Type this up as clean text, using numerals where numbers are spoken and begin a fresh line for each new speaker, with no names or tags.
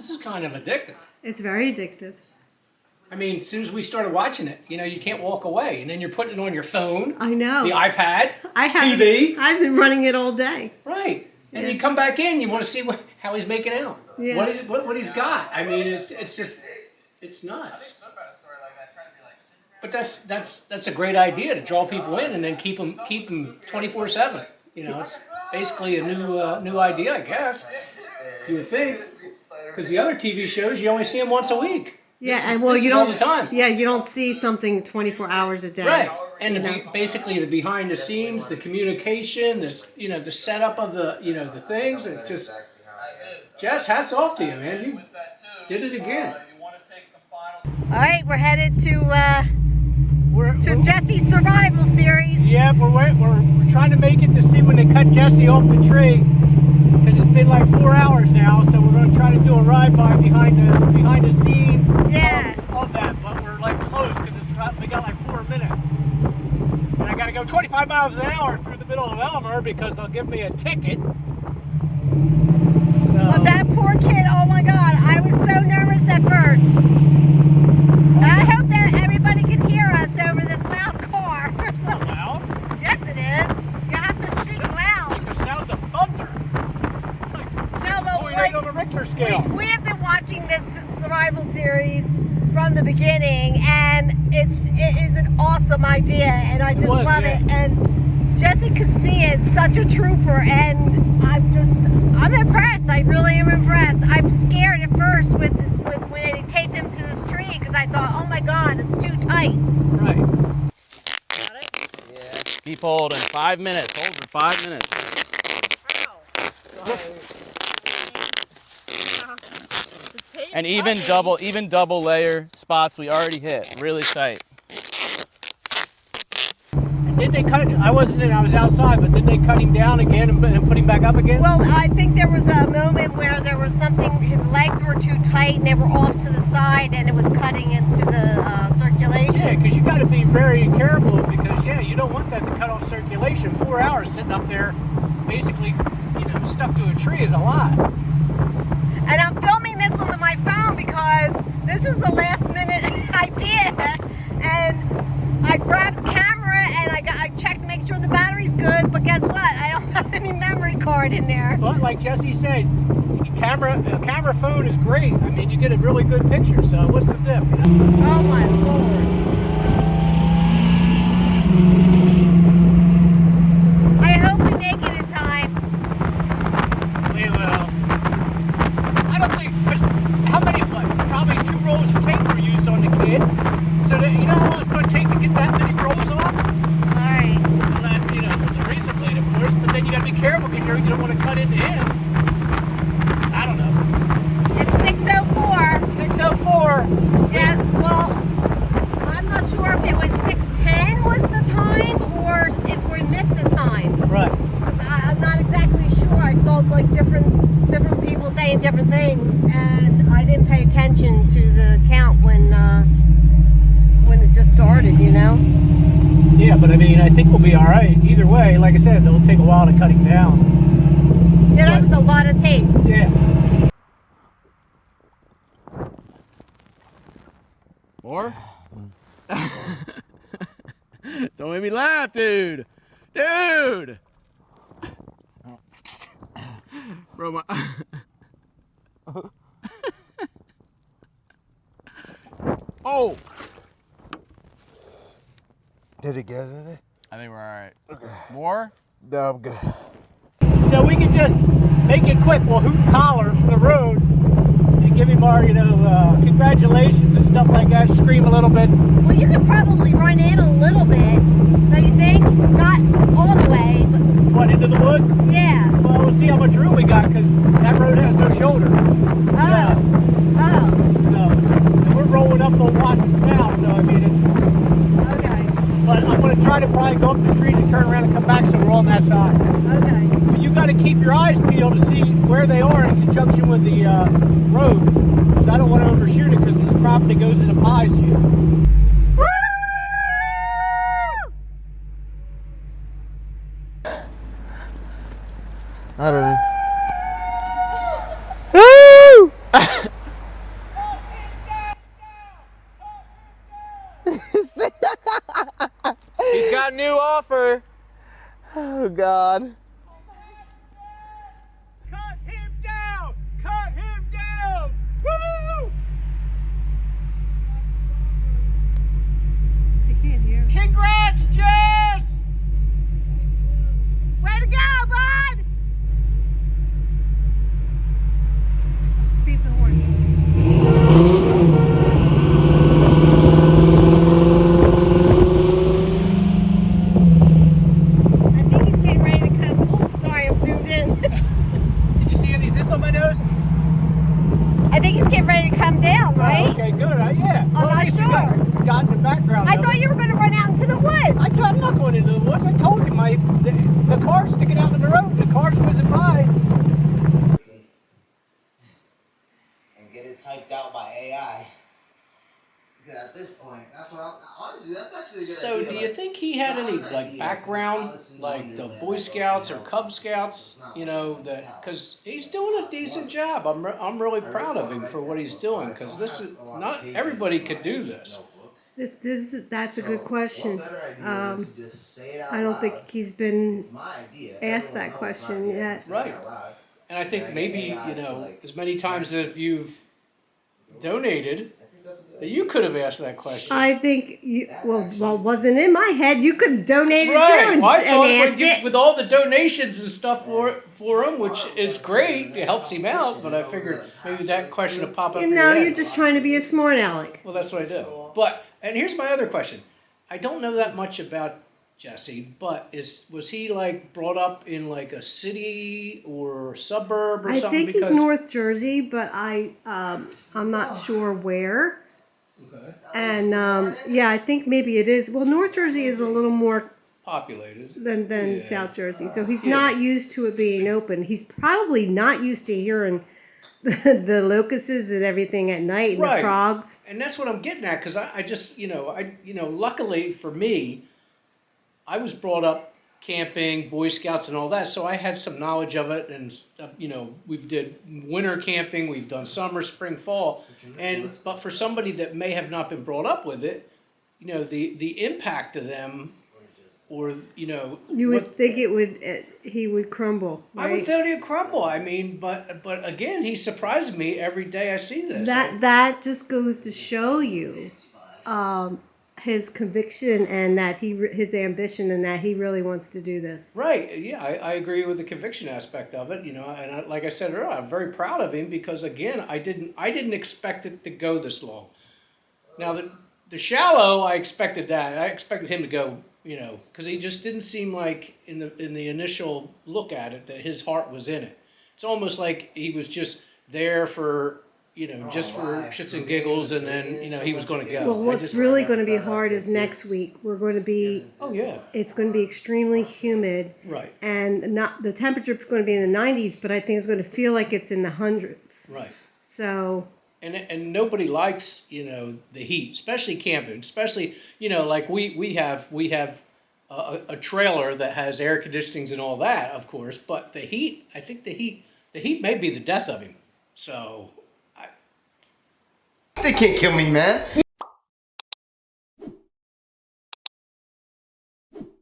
This is kind of addictive.
It's very addictive.
I mean, as soon as we started watching it, you know, you can't walk away. And then you're putting it on your phone.
I know.
The iPad.
TV. I've been running it all day.
Right. And you come back in, you want to see how he's making out.
Yeah.
What he's got. I mean, it's just, it's nuts. But that's a great idea to draw people in and then keep them 24/7. You know, it's basically a new idea, I guess. You would think. Because the other TV shows, you only see them once a week.
Yeah,
and well, you don't all the time.
Yeah, you don't see something 24 hours a day.
Right, and basically the behind the scenes, the communication, the setup of the things. It's just, Jess, hats off to you, man. You did it again.
All right, we're headed to Jesse's survival series.
Yeah, we're trying to make it to see when they cut Jesse off the tree. Because it's been like 4 hours now, so we're going to try to do a ride by behind the scene of that. But we're like close because we got like 4 minutes. And I got to go 25 miles an hour through the middle of Elmer because they'll give me a ticket.
Well, that poor kid, oh my God, I was so nervous at first. I hope that everybody can hear us over this loud car.
It's not loud.
Yes, it is. You have to speak loud.
It's like the sound of thunder. On a Richter scale.
We have been watching this survival series from the beginning, and it is an awesome idea, and I just love it. And Jesse Castilla is such a trooper, and I'm impressed. I really am impressed. I'm scared at first with when they taped him to this tree because I thought, oh my God, it's too tight.
Right.
Got it?
Yeah. Keep holding. 5 minutes. Hold for 5 minutes.
Wow.
And even double layer spots we already hit. Really tight.
And did they cut? I wasn't in. I was outside. But did they cut him down again and put him back up again?
Well, I think there was a moment where there was something. His legs were too tight, and they were off to the side, and it was cutting into the circulation.
Yeah, because you got to be very careful because you don't want that to cut off circulation. 4 hours sitting up there, basically, stuck to a tree is a lot.
And I'm filming this on my phone because this was the last minute idea. And I grabbed the camera and I checked to make sure the battery's good. But guess what? I don't have any memory card in there.
But like Jesse said, camera phone is great. I mean, you get a really good picture. So what's the diff?
Oh my Lord. I hope we make it in time.
We will. I don't think, because how many, probably 2 rolls of tape were used on the kid. So that, you know how long it's going to take to get that many rolls off?
Alright.
Unless, with a razor blade, of course. But then you got to be careful because you don't want to cut into him. I don't know.
It's 6:04.
6:04.
Yeah, well, I'm not sure if it was 6:10 was the time or if we missed the time.
Right.
Because I'm not exactly sure. I saw like different people saying different things, and I didn't pay attention to the count when it just started,
Yeah, but I mean, I think we'll be all right. Either way, like I said, it'll take a while to cut him down.
Yeah, that was a lot of tape.
Yeah.
More? Don't make me laugh, dude. Dude! Bro, my... Oh!
Did it get it?
I think we're alright. Okay. More?
No, I'm good.
So we can just make it quick. We'll hoot and holler from the road and give him our, congratulations and stuff like that. Scream a little bit.
Well, you could probably run in a little bit, don't you think? Not all the way, but...
What, into the woods?
Yeah.
Well, we'll see how much room we got because that road has no shoulder. So we're rolling up on Watson's now, so I mean it's...
Okay.
But I'm going to try to probably go up the street and turn around and come back so we're on that side.
Okay.
But you got to keep your eyes peeled to see where they are in conjunction with the road. Because I don't want to overshoot it because this property goes into pies here.
I don't know. Woo!
God.
Cut him down! Cut him down! Woo!
I can't hear.
Congrats, Jess!
Way to go, bud! Beep the horn. I think he's getting ready to come. Oh, sorry, I'm zoomed in.
Did you see any zits on my nose?
I think he's getting ready to come down, right?
Oh, okay, good. Yeah.
I'm not sure.
Got in the background.
I thought you were going to run out into the woods.
I'm not going into the woods. I told you, the car's sticking out in the road. The car's whizzing by.
And get it typed out by AI. Because at this point, that's what honestly, that's actually a good
So,
idea.
do you think he had any like background, like the Boy Scouts or Cub Scouts? You know, that because he's doing a decent job. I'm really proud of him for what he's doing because this is not everybody could do this.
That's a good question. I don't think he's been asked that question yet.
Right. And I think maybe, as many times as you've donated, that you could have asked that question.
I think well, wasn't in my head. You could donate it
Right.
too and,
Well, I thought
asked it.
with all the donations and stuff for him, which is great, it helps him out. But I figured maybe that question would pop up.
No, you're just trying to be a smart aleck.
Well, that's what I do. And here's my other question. I don't know that much about Jesse, but was he like brought up in like a city or suburb or
I
something?
think he's North Jersey, but I'm not sure where.
Okay.
And I think maybe it is. Well, North Jersey is a little more
Populated.
than South Jersey, so he's not used to it being open. He's probably not used to hearing the locusts and everything at night and the frogs.
And that's what I'm getting at, because I just, luckily for me, I was brought up camping, Boy Scouts and all that, so I had some knowledge of it, and, we've did winter camping, we've done summer, spring, fall, but for somebody that may have not been brought up with it, the impact to them, or,
You would think he would crumble, right?
I would think he'd crumble. I mean, but again, he's surprising me every day I see this.
That just goes to show you his conviction and that his ambition and that he really wants to do this.
Right. Yeah, I agree with the conviction aspect of it. And like I said earlier, I'm very proud of him because again, I didn't expect it to go this long. Now the shallow, I expected that. I expected him to go. Because he just didn't seem like in the initial look at it that his heart was in it. It's almost like he was just there for just for shits and giggles, and then he was going to go.
Well, what's really going to be hard is next week. We're going to be.
Oh yeah.
It's going to be extremely humid.
Right.
And the temperature is going to be in the 90s, but I think it's going to feel like it's in the hundreds.
Right.
So.
And nobody likes the heat, especially camping, especially like we have a trailer that has air conditionings and all that, of course, but the heat, I think the heat may be the death of him. So
They can't kill me, man.